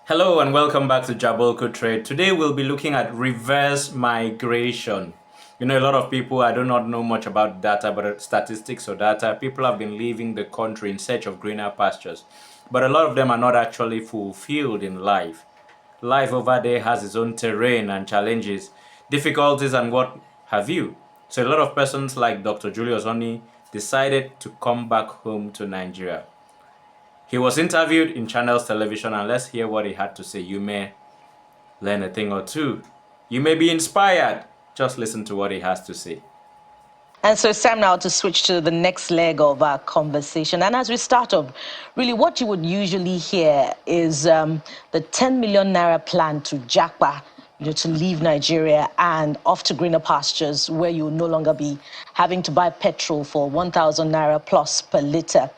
Hello and welcome back to Jabolko Trade. Today we'll be looking at reverse migration. A lot of people, I do not know much about data, but statistics or data, people have been leaving the country in search of greener pastures. But a lot of them are not actually fulfilled in life. Life over there has its own terrain and challenges, difficulties and what have you. So a lot of persons like Dr. Julius Oni decided to come back home to Nigeria. He was interviewed in Channels Television, and let's hear what he had to say. You may learn a thing or two. You may be inspired. Just listen to what he has to say. And so it's time now to switch to the next leg of our conversation. And as we start off, really what you would usually hear is the 10 million naira plan to Japa, to leave Nigeria and off to greener pastures where you will no longer be having to buy petrol for 1,000 naira plus per litre.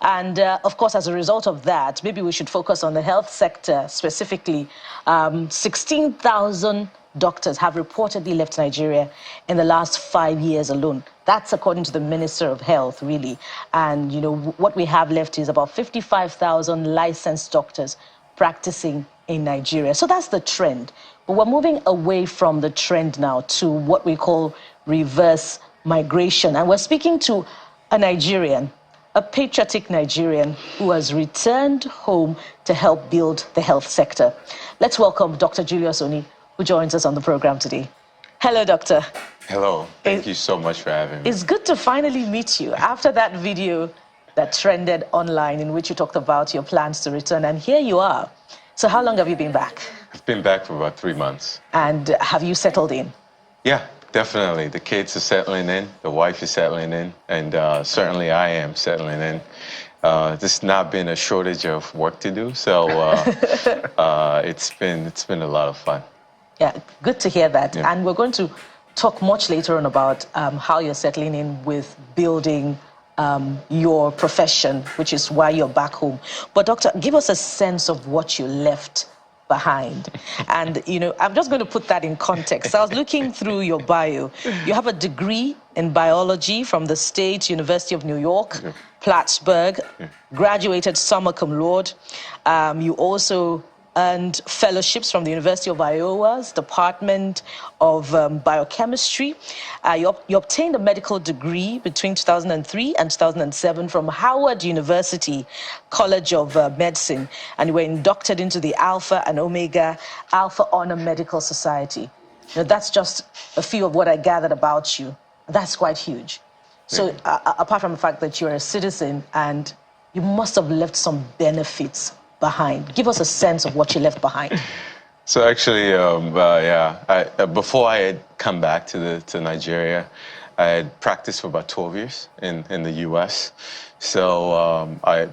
And of course, as a result of that, maybe we should focus on the health sector specifically. 16,000 doctors have reportedly left Nigeria in the last 5 years alone. That's according to the Minister of Health, really. And, what we have left is about 55,000 licensed doctors practicing in Nigeria. So that's the trend. But we're moving away from the trend now to what we call reverse migration. And we're speaking to a Nigerian, a patriotic Nigerian who has returned home to help build the health sector. Let's welcome Dr. Julius Oni, who joins us on the program today. Hello, Doctor. Hello. Thank you so much for having me. It's good to finally meet you after that video that trended online in which you talked about your plans to return, and here you are. So how long have you been back? I've been back for about 3 months. And have you settled in? Yeah, definitely. The kids are settling in, the wife is settling in, and certainly I am settling in. There's not been a shortage of work to do, so it's been a lot of fun. Yeah, good to hear that. Yeah. And we're going to talk much later on about how you're settling in with building your profession, which is why you're back home. But Doctor, give us a sense of what you left behind. And, I'm just going to put that in context. I was looking through your bio. You have a degree in biology from the State University of New York, Plattsburgh, graduated summa cum laude. You also earned fellowships from the University of Iowa's Department of Biochemistry. You obtained a medical degree between 2003 and 2007 from Howard University College of Medicine, and you were inducted into the Alpha and Omega Alpha Honor Medical Society. That's just a few of what I gathered about you. That's quite huge. So apart from the fact that you're a citizen, and you must have left some benefits behind. Give us a sense of what you left behind. So actually, before I had come back to Nigeria, I had practiced for about 12 years in the U.S. So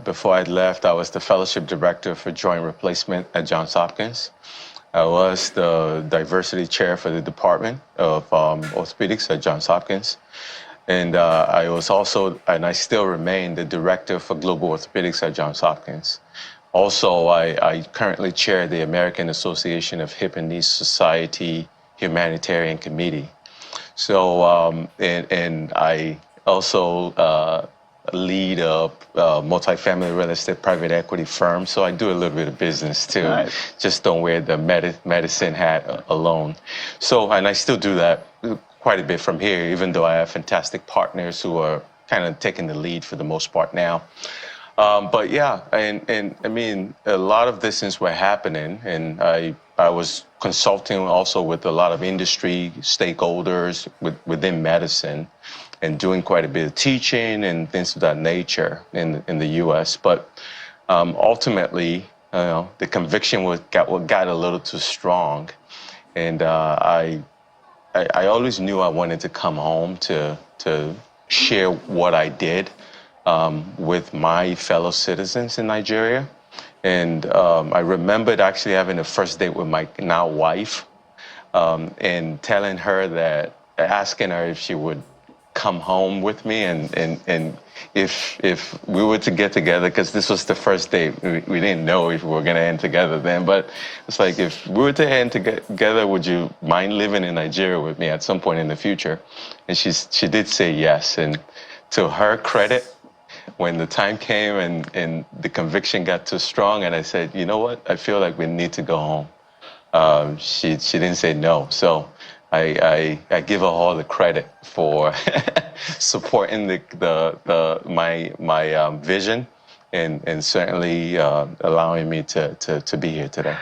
before I left, I was the fellowship director for joint replacement at Johns Hopkins. I was the diversity chair for the Department of Orthopedics at Johns Hopkins. And I was also, and I still remain, the director for global orthopedics at Johns Hopkins. Also, I currently chair the American Association of Hip and Knee Society Humanitarian Committee. So, and I also lead a multifamily real estate private equity firm. So I do a little bit of business too. Right. Just don't wear the medicine hat alone. So, and I still do that quite a bit from here, even though I have fantastic partners who are kind of taking the lead for the most part now. But yeah, and I mean, a lot of these things were happening, and I was consulting also with a lot of industry stakeholders within medicine, and doing quite a bit of teaching and things of that nature in the U.S. But ultimately, the conviction got a little too strong, and I always knew I wanted to come home to share what I did with my fellow citizens in Nigeria. And I remembered actually having a first date with my now wife, and telling her that, asking her if she would come home with me, and if we were to get together, because this was the first date, we didn't know if we were going to end together then, but it's like, if we were to end together, would you mind living in Nigeria with me at some point in the future? And she did say yes. And to her credit, when the time came and the conviction got too strong, and I said, you know what, I feel like we need to go home. She didn't say no, so I give her all the credit for supporting my vision and certainly allowing me to be here today.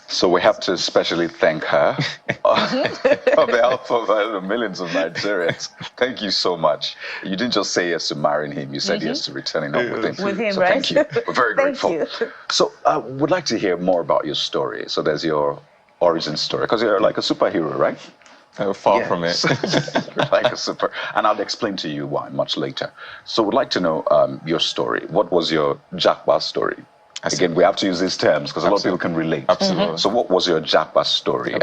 So we have to especially thank her on behalf of the millions of Nigerians. Thank you so much. You didn't just say yes to marrying him. You said yes to returning home with him. With him, so right? Thank you. We're very Thank grateful. you. So I would like to hear more about your story. So there's your origin story, because you're like a superhero, right? Far from it. You're like a super. And I'll explain to you why much later. So would like to know your story. What was your Japa story? Again, we have to use these terms because a lot of people can relate. Absolutely. So what was your Japa story?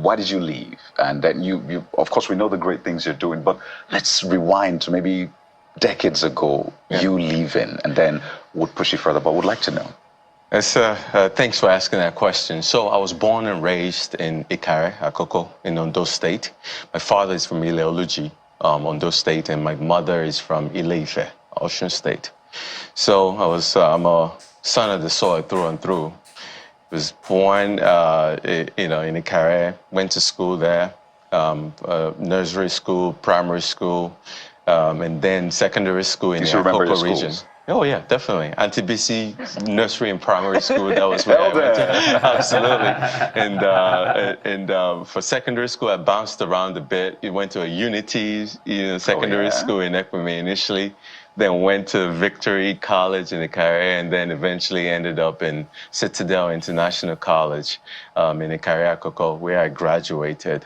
Why did you leave? And then you, of course, we know the great things you're doing, but let's rewind to maybe decades ago, you leaving, and then we'll push it further, but would like to know. Thanks for asking that question. So I was born and raised in Ikare, Akoko, in Ondo State. My father is from Ile-Oluji, Ondo State, and my mother is from Ile-Ife, Osun State. So I'm a son of the soil through and through. Was born, in Ikare, went to school there, nursery school, primary school, and then secondary school in the Akoko region. Oh yeah, definitely. Antibisi nursery and primary school. That was where I went to. Absolutely. And for secondary school, I bounced around a bit. I went to a Unity, secondary school in Ekwime initially. Then went to Victory College in Ikare, and then eventually ended up in Citadel International College in Ikare Akoko, where I graduated.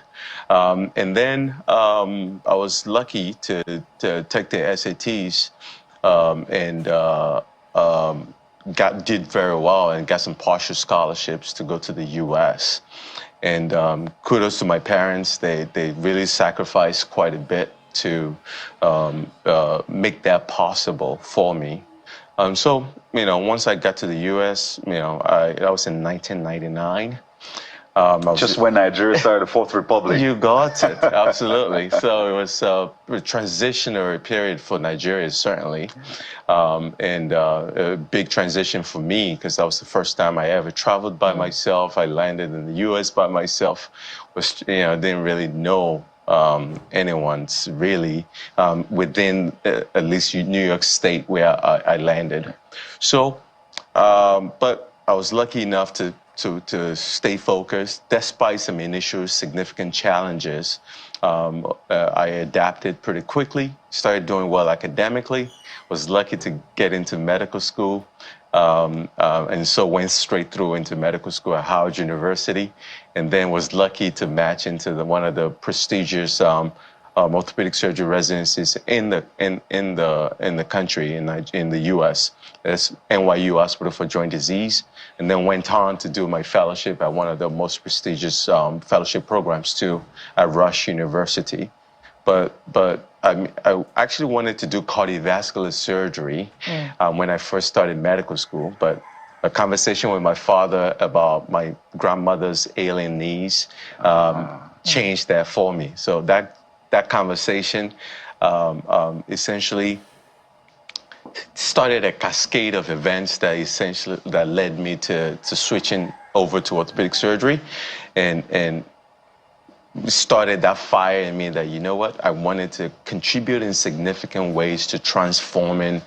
And then I was lucky to take the SATs. Did very well and got some partial scholarships to go to the U.S. And kudos to my parents; they really sacrificed quite a bit to make that possible for me. So once I got to the U.S., I was in 1999. Just when Nigeria started the Fourth Republic. You got it, absolutely. So it was a transitionary period for Nigeria, certainly, and a big transition for me because that was the first time I ever traveled by myself. I landed in the U.S. by myself. Didn't really know anyone's really within at least New York State where I landed. So, but I was lucky enough to stay focused despite some initial significant challenges. I adapted pretty quickly, started doing well academically, was lucky to get into medical school, and so went straight through into medical school at Howard University, and then was lucky to match into one of the prestigious orthopedic surgery residencies in the country in the U.S. That's NYU Hospital for Joint Disease, and then went on to do my fellowship at one of the most prestigious fellowship programs too at Rush University. But I actually wanted to do cardiovascular surgery when I first started medical school, but a conversation with my father about my grandmother's ailing knees changed that for me. So that conversation essentially started a cascade of events that led me to switching over to orthopedic surgery, and started that fire in me that, you know what, I wanted to contribute in significant ways to transforming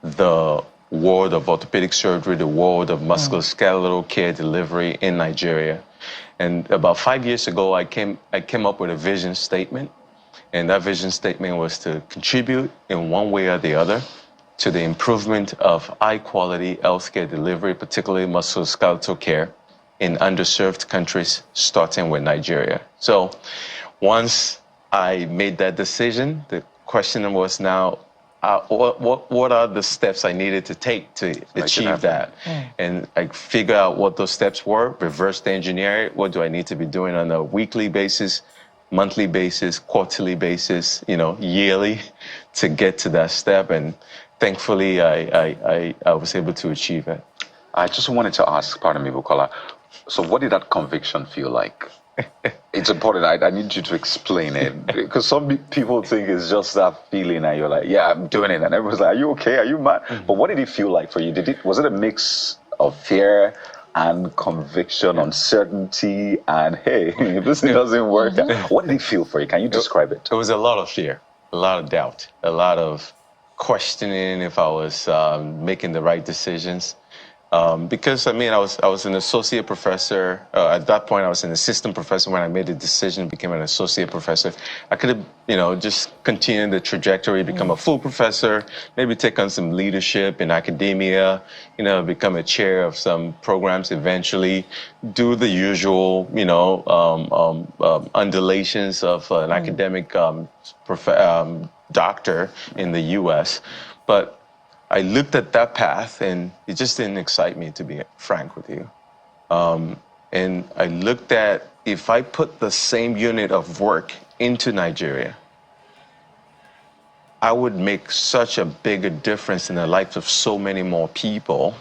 the world of orthopedic surgery, the world of musculoskeletal care delivery in Nigeria. And about 5 years ago, I came up with a vision statement. And that vision statement was to contribute in one way or the other to the improvement of high-quality healthcare delivery, particularly musculoskeletal care, in underserved countries, starting with Nigeria. So once I made that decision, the question was now, what are the steps I needed to take to achieve that? And I figured out what those steps were, reverse engineer it. What do I need to be doing on a weekly basis, monthly basis, quarterly basis, yearly, to get to that step? And thankfully, I was able to achieve it. I just wanted to ask, pardon me, Bukola, so what did that conviction feel like? It's important. I need you to explain it because some people think it's just that feeling, and you're like, "Yeah, I'm doing it," and everyone's like, "Are you okay? Are you mad?" But what did it feel like for you? Was it a mix of fear and conviction, uncertainty, and hey, if this thing doesn't work, what did it feel for you? Can you describe it? It was a lot of fear, a lot of doubt, a lot of questioning if I was making the right decisions. Because I mean, I was an associate professor. At that point, I was an assistant professor. When I made the decision, became an associate professor. I could have, just continued the trajectory, become a full professor, maybe take on some leadership in academia, become a chair of some programs eventually, do the usual, undulations of an academic doctor in the U.S. But I looked at that path and it just didn't excite me, to be frank with you. And I looked at if I put the same unit of work into Nigeria, I would make such a bigger difference in the lives of so many more people,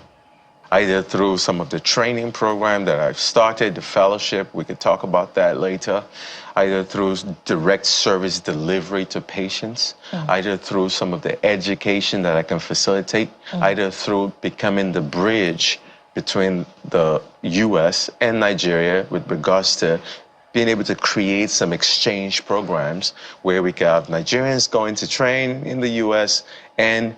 either through some of the training program that I've started, the fellowship, we could talk about that later, either through direct service delivery to patients, either through some of the education that I can facilitate, either through becoming the bridge between the US and Nigeria with regards to being able to create some exchange programs where we can have Nigerians going to train in the US and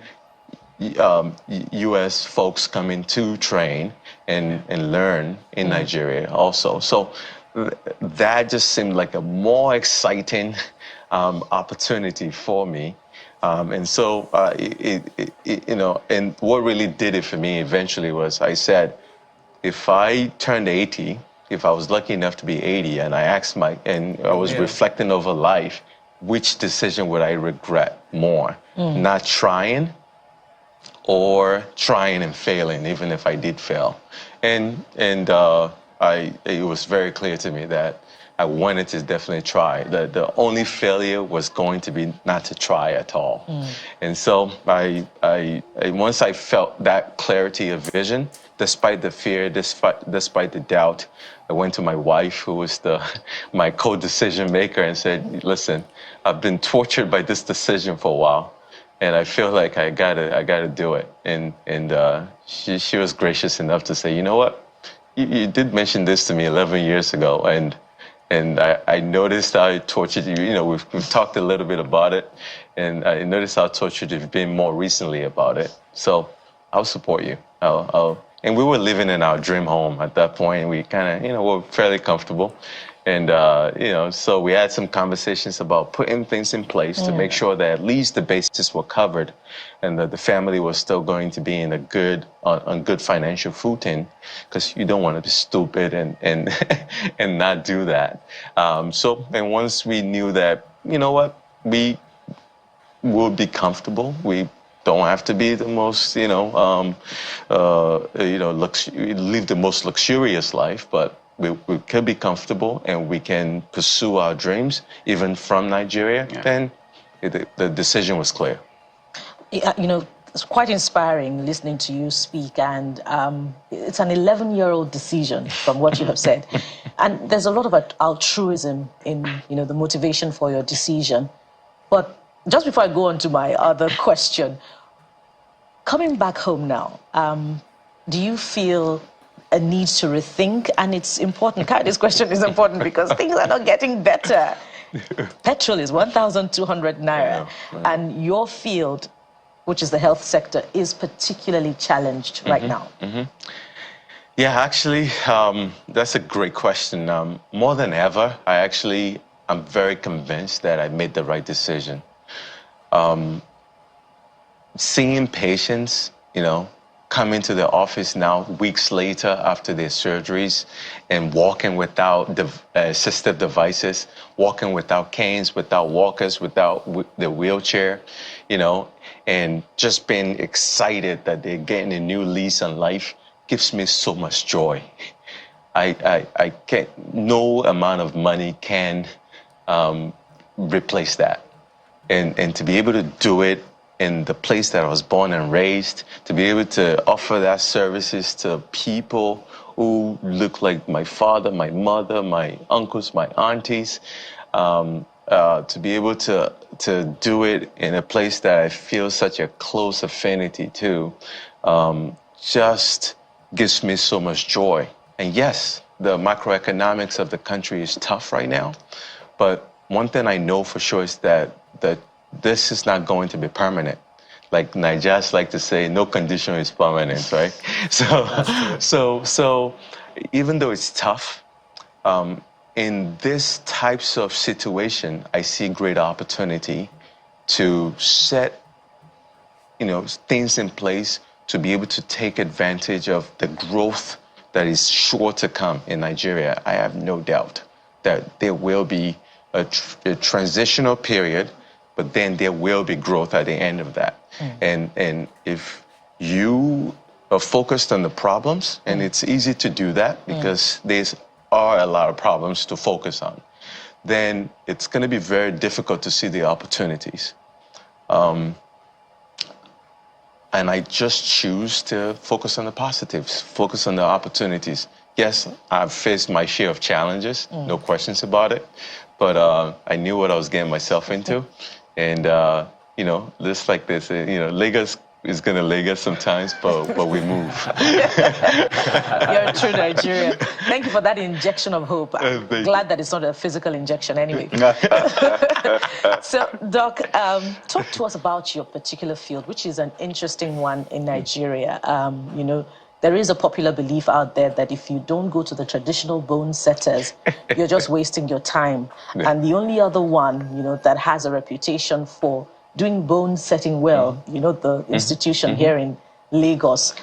U.S. folks coming to train and learn in Nigeria also. So that just seemed like a more exciting opportunity for me. And so, and what really did it for me eventually was I said, if I turned 80, if I was lucky enough to be 80 and I was reflecting over life, which decision would I regret more? Not trying, or trying and failing, even if I did fail. And it was very clear to me that I wanted to definitely try. The only failure was going to be not to try at all. And so I once I felt that clarity of vision, despite the fear, despite the doubt, I went to my wife, who was my co-decision maker, and said, listen, I've been tortured by this decision for a while, and I feel like I gotta do it. And she was gracious enough to say, you know what, you did mention this to me 11 years ago, and I noticed how it tortured you. We've talked a little bit about it, and I noticed how tortured you've been more recently about it. So I'll support you. And we were living in our dream home at that point, and we kind of, were fairly comfortable. And, so we had some conversations about putting things in place to make sure that at least the bases were covered and that the family was still going to be in on good financial footing, because you don't want to be stupid and and not do that. And once we knew that, we will be comfortable, we don't have to be the most, live the most luxurious life, but we can be comfortable and we can pursue our dreams, even from Nigeria, then the decision was clear. It's quite inspiring listening to you speak, and it's an 11-year-old decision from what you have said. And there's a lot of altruism in, the motivation for your decision. But just before I go on to my other question, coming back home now, do you feel a need to rethink? And it's important. This question is important because things are not getting better. Petrol is 1,200 naira, and your field, which is the health sector, is particularly challenged right now. Yeah, actually, that's a great question. More than ever, I'm very convinced that I made the right decision. Seeing patients, come into the office now weeks later after their surgeries and walking without assistive devices, walking without canes, without walkers, without the wheelchair, and just being excited that they're getting a new lease on life gives me so much joy. I can't, no amount of money can replace that. And to be able to do it in the place that I was born and raised, to be able to offer that services to people who look like my father, my mother, my uncles, my aunties. To be able to do it in a place that I feel such a close affinity to, just gives me so much joy. And yes, the macroeconomics of the country is tough right now, but one thing I know for sure is that this is not going to be permanent. Like Nigerians like to say, no condition is permanent, right? So even though it's tough, in this types of situation, I see great opportunity to set, things in place to be able to take advantage of the growth that is sure to come in Nigeria. I have no doubt that there will be a transitional period, but then there will be growth at the end of that. And if you are focused on the problems, and it's easy to do that because there's are a lot of problems to focus on, then it's going to be very difficult to see the opportunities. And I just choose to focus on the positives, focus on the opportunities. Yes, I've faced my share of challenges, no questions about it, but I knew what I was getting myself into. And, just like this, Lagos is going to Lagos sometimes, but we move. You're a true Nigerian. Thank you for that injection of hope. I'm glad that it's not a physical injection anyway. So, Doc, talk to us about your particular field, which is an interesting one in Nigeria. There is a popular belief out there that if you don't go to the traditional bone setters, you're just wasting your time. And the only other one, that has a reputation for doing bone setting well, the institution here in Lagos,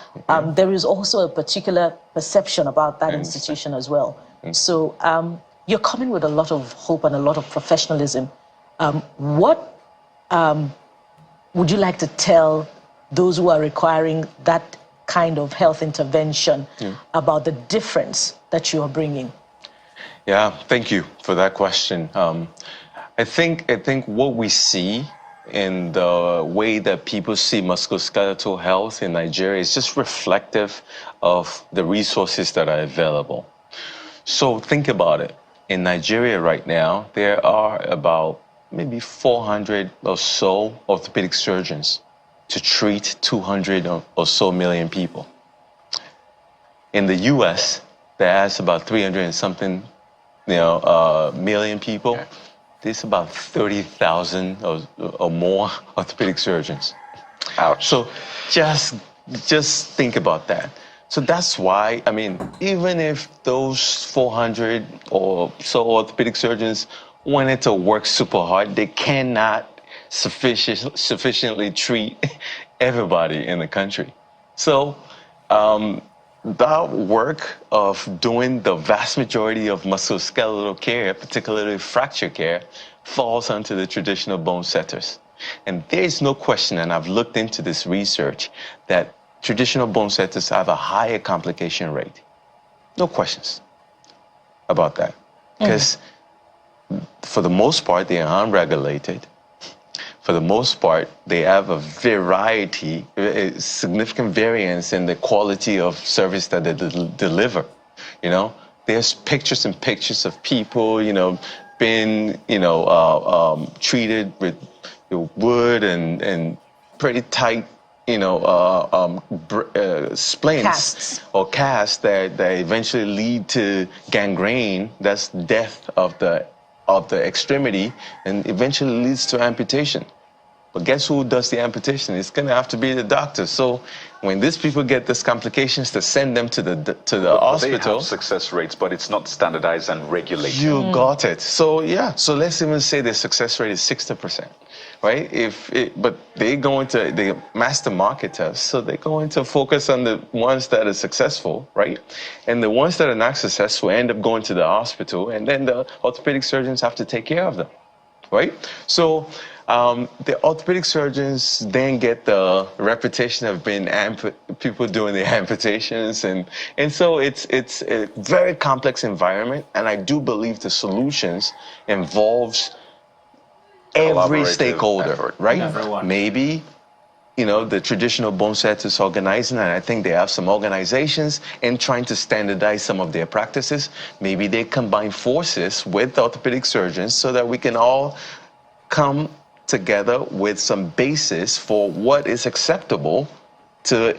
there is also a particular perception about that institution as well. So you're coming with a lot of hope and a lot of professionalism. What would you like to tell those who are requiring that kind of health intervention about the difference that you are bringing? Yeah, thank you for that question. I think what we see in the way that people see musculoskeletal health in Nigeria is just reflective of the resources that are available. So think about it. In Nigeria right now, there are about maybe 400 or so orthopedic surgeons to treat 200 or so million people. In the US, there's about 300 and something million people. There's about 30,000 or more orthopedic surgeons. Ouch. So just think about that. So that's why, even if those 400 or so orthopedic surgeons wanted to work super hard, they cannot sufficiently treat everybody in the country. So that work of doing the vast majority of musculoskeletal care, particularly fracture care, falls onto the traditional bone setters. And there's no question, and I've looked into this research, that traditional bone setters have a higher complication rate. No questions about that. Because for the most part, they are unregulated. For the most part, they have a variety, a significant variance in the quality of service that they deliver. There's pictures and pictures of people, being, treated with wood and pretty tight, splints or casts that eventually lead to gangrene. That's death of the extremity, and eventually leads to amputation. But guess who does the amputation? It's going to have to be the doctor. So when these people get these complications, to send them to the hospital. They have success rates, but it's not standardized and regulated. You got it. So so let's even say the success rate is 60%, right? But they go into the master marketers, so they're going to focus on the ones that are successful, right? And the ones that are not successful end up going to the hospital, and then the orthopedic surgeons have to take care of them, right? So the orthopedic surgeons then get the reputation of being people doing the amputations, and so it's a very complex environment, and I do believe the solutions involves every stakeholder, effort. right? Everyone. Maybe the traditional bone setters organizing, and I think they have some organizations in trying to standardize some of their practices. Maybe they combine forces with orthopedic surgeons so that we can all come together with some basis for what is acceptable to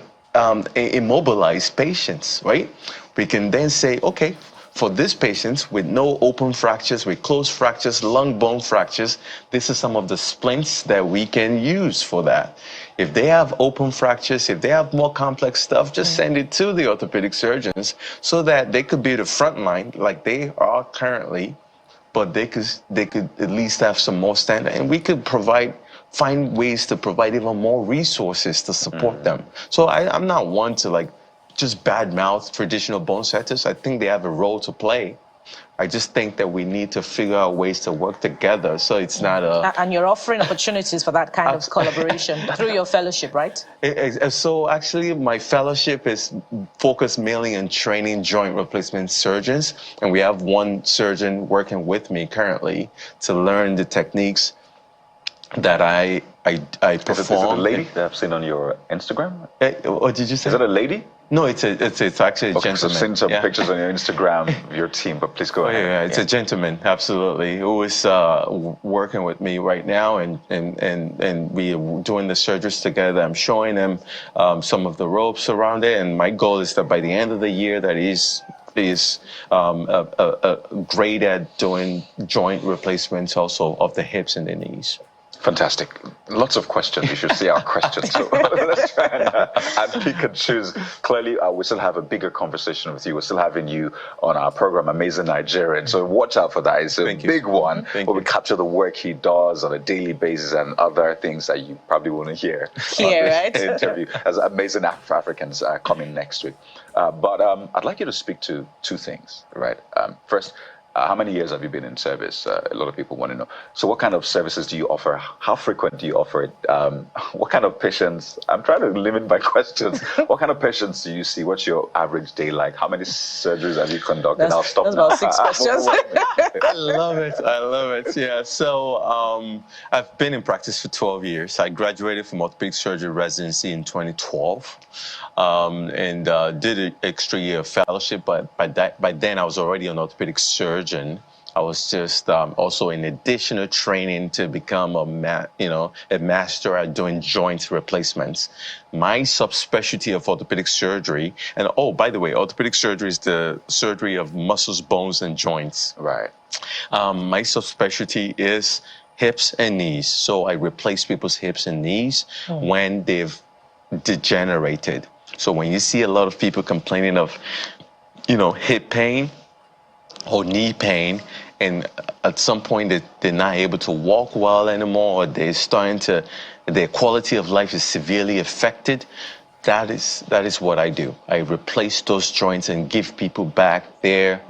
immobilize patients, right? We can then say, okay, for these patients with no open fractures, with closed fractures, lung bone fractures, this is some of the splints that we can use for that. If they have open fractures, if they have more complex stuff, just send it to the orthopedic surgeons so that they could be the front line like they are currently, but they could at least have some more standard, and we could find ways to provide even more resources to support them. So I'm not one to just badmouth traditional bone setters. I think they have a role to play. I just think that we need to figure out ways to work together so it's not And you're offering opportunities for that kind of collaboration through your fellowship, right? So actually, my fellowship is focused mainly on training joint replacement surgeons, and we have one surgeon working with me currently to learn the techniques that I perform. Is it a lady that I've seen on your Instagram? What did you say? Is it a lady? No, it's actually a gentleman. So I've seen some pictures on your Instagram of your team, but please go ahead. Yeah, it's a gentleman, absolutely, who is working with me right now, and we are doing the surgeries together. I'm showing him some of the ropes around it, and my goal is that by the end of the year that he's great at doing joint replacements also of the hips and the knees. Fantastic. Lots of questions. You should see our questions. So let's try and pick and choose. Clearly, we still have a bigger conversation with you. We're still having you on our program, Amazing Nigerian. So watch out for that. It's a big one where we capture the work he does on a daily basis and other things that you probably want to hear. Right? Interview as Amazing Africans are coming next week. But I'd like you to speak to two things, right? First, how many years have you been in service? A lot of people want to know. So what kind of services do you offer? How frequent do you offer it? What kind of patients? I'm trying to limit my questions. What kind of patients do you see? What's your average day like? How many surgeries have you conducted? I'll stop that's now. about 6 questions. I love it. Yeah. So I've been in practice for 12 years. I graduated from orthopedic surgery residency in 2012, and did an extra year of fellowship. But by then I was already an orthopedic surgeon. I was just also in additional training to become a master at doing joint replacements. My subspecialty of orthopedic surgery, and by the way, orthopedic surgery is the surgery of muscles, bones, and joints. Right. My subspecialty is hips and knees. So I replace people's hips and knees when they've degenerated. So when you see a lot of people complaining of, hip pain or knee pain, and at some point they're not able to walk well anymore, or their quality of life is severely affected, that is what I do. I replace those joints and give people back their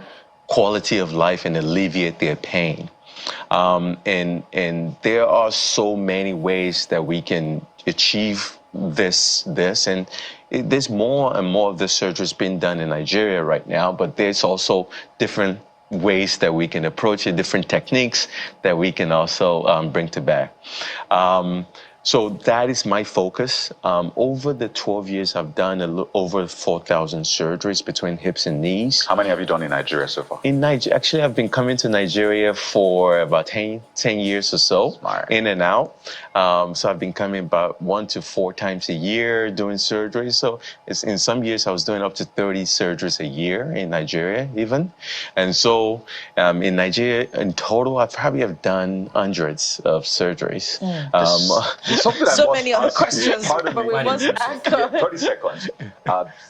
quality of life and alleviate their pain. And there are so many ways that we can achieve this, and there's more and more of the surgeries being done in Nigeria right now, but there's also different ways that we can approach it, different techniques that we can also bring to bear. So that is my focus. Over the 12 years, I've done over 4,000 surgeries between hips and knees. How many have you done in Nigeria so far? In Nigeria, actually, I've been coming to Nigeria for about 10 years or so, Smart. In and out. So I've been coming about 1 to 4 times a year doing surgeries. So in some years, I was doing up to 30 surgeries a year in Nigeria, even. And so in Nigeria, in total, I probably have done hundreds of surgeries. So many other questions, Pardon but me. we must anchor. 30 seconds.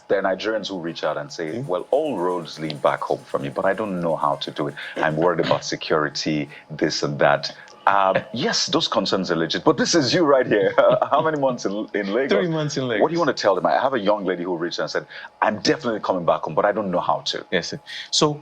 There are Nigerians who reach out and say, well, all roads lead back home for me, but I don't know how to do it. I'm worried about security, this and that. Yes, those concerns are legit, but this is you right here. How many months in Lagos? 3 months in Lagos. What do you want to tell them? I have a young lady who reached out and said, I'm definitely coming back home, but I don't know how to. Yes, sir. So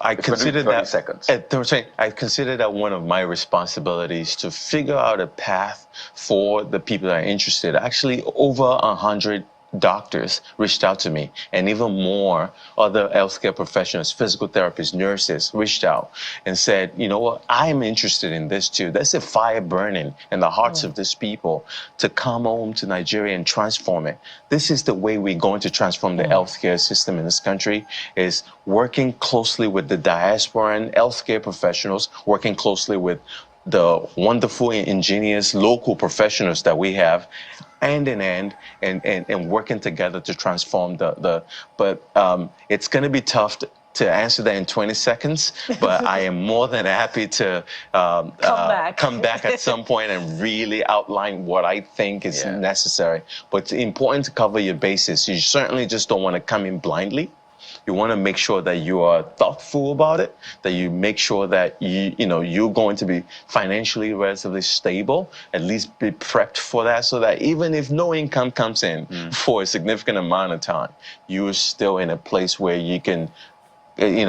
I consider 30 seconds. I consider that one of my responsibilities to figure out a path for the people that are interested. Actually, over 100 doctors reached out to me, and even more other healthcare professionals, physical therapists, nurses reached out and said, you know what, I'm interested in this too. There's a fire burning in the hearts of these people to come home to Nigeria and transform it. This is the way we're going to transform the healthcare system in this country, is working closely with the diaspora and healthcare professionals, working closely with the wonderful, ingenious local professionals that we have, hand in hand, and working together to transform but it's going to be tough to answer that in 20 seconds, but I am more than happy to come back at some point and really outline what I think is necessary. But it's important to cover your bases. You certainly just don't want to come in blindly. You want to make sure that you are thoughtful about it, that you make sure that you're going to be financially relatively stable, at least be prepped for that, so that even if no income comes in for a significant amount of time, you are still in a place where you can be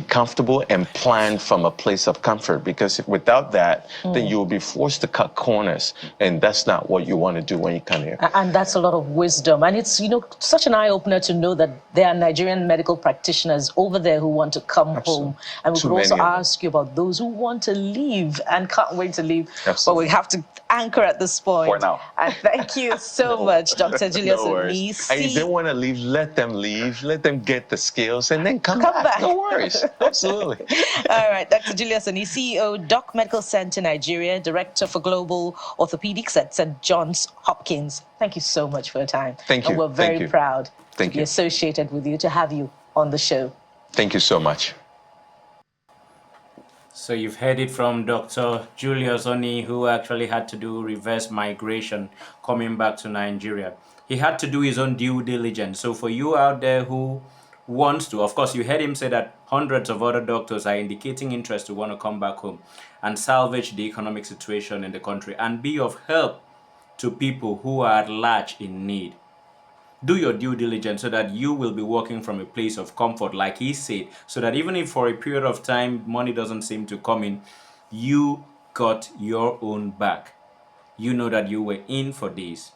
comfortable and plan from a place of comfort, because without that, then you will be forced to cut corners, and that's not what you want to do when you come here. And that's a lot of wisdom, and it's such an eye-opener to know that there are Nigerian medical practitioners over there who want to come home, and we could also ask you about those who want to leave and can't wait to leave. But we have to anchor at this point for now. And thank you so much, Dr. Julius Oni. And if they want to leave, let them leave. Let them get the skills and then come back. No worries. Absolutely. All right, Dr. Julius Oni, CEO, Doc Medical Center Nigeria, Director for Global Orthopedics at St. Johns Hopkins. Thank you so much for your time. Thank you. And we're very proud to be you. associated with you, to have you on the show. Thank you so much. So you've heard it from Dr. Julius Oni, who actually had to do reverse migration coming back to Nigeria. He had to do his own due diligence. So for you out there who wants to, of course, you heard him say that hundreds of other doctors are indicating interest to want to come back home and salvage the economic situation in the country and be of help to people who are at large in need. Do your due diligence so that you will be working from a place of comfort, like he said, so that even if for a period of time money doesn't seem to come in, you got your own back. You know that you were in for this.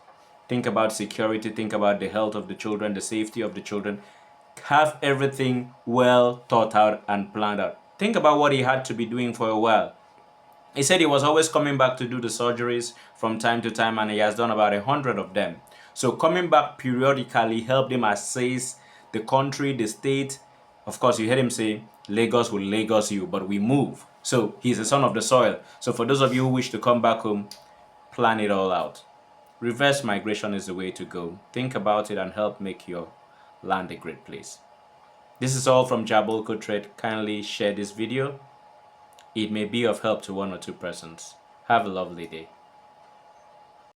Think about security, think about the health of the children, the safety of the children. Have everything well thought out and planned out. Think about what he had to be doing for a while. He said he was always coming back to do the surgeries from time to time, and he has done about 100 of them. So coming back periodically helped him assess the country, the state. Of course, you heard him say, Lagos will Lagos you, but we move. So he's a son of the soil. So for those of you who wish to come back home, plan it all out. Reverse migration is the way to go. Think about it and help make your land a great place. This is all from Jabulco Trade. Kindly share this video. It may be of help to one or two persons. Have a lovely day.